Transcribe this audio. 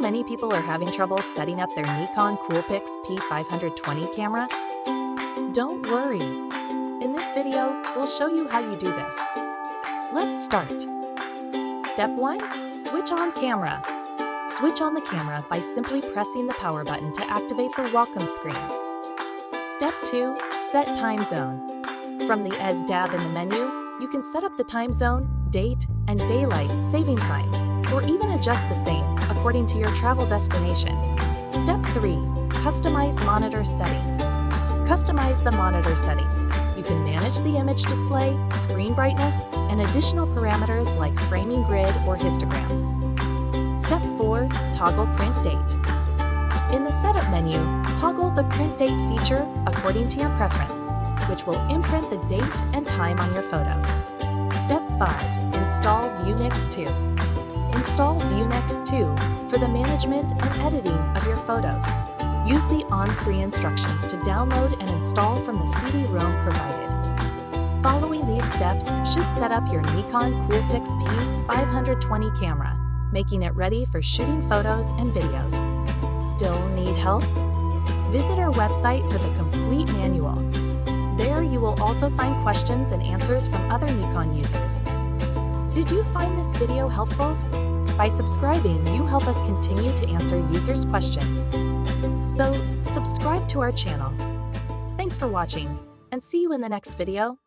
many people are having trouble setting up their Nikon Coolpix P520 camera? Don't worry. In this video, we'll show you how you do this. Let's start. Step 1. Switch on camera. Switch on the camera by simply pressing the power button to activate the welcome screen. Step 2. Set time zone. From the ES tab in the menu, you can set up the time zone, date, and daylight saving time, or even adjust the same according to your travel destination. Step 3. Customize monitor settings. Customize the monitor settings. You can manage the image display, screen brightness, and additional parameters like framing grid or histograms. Step 4. Toggle print date. In the setup menu, toggle the print date feature according to your preference, which will imprint the date and time on your photos. Step 5. Install ViewNX 2. Install ViewNX 2 for the management and editing of your photos. Use the on-screen instructions to download and install from the CD-ROM provided. Following these steps should set up your Nikon Coolpix P520 camera, making it ready for shooting photos and videos. Still need help? Visit our website for the complete manual. There you will also find questions and answers from other Nikon users. Did you find this video helpful? By subscribing, you help us continue to answer users' questions. So, subscribe to our channel. Thanks for watching, and see you in the next video.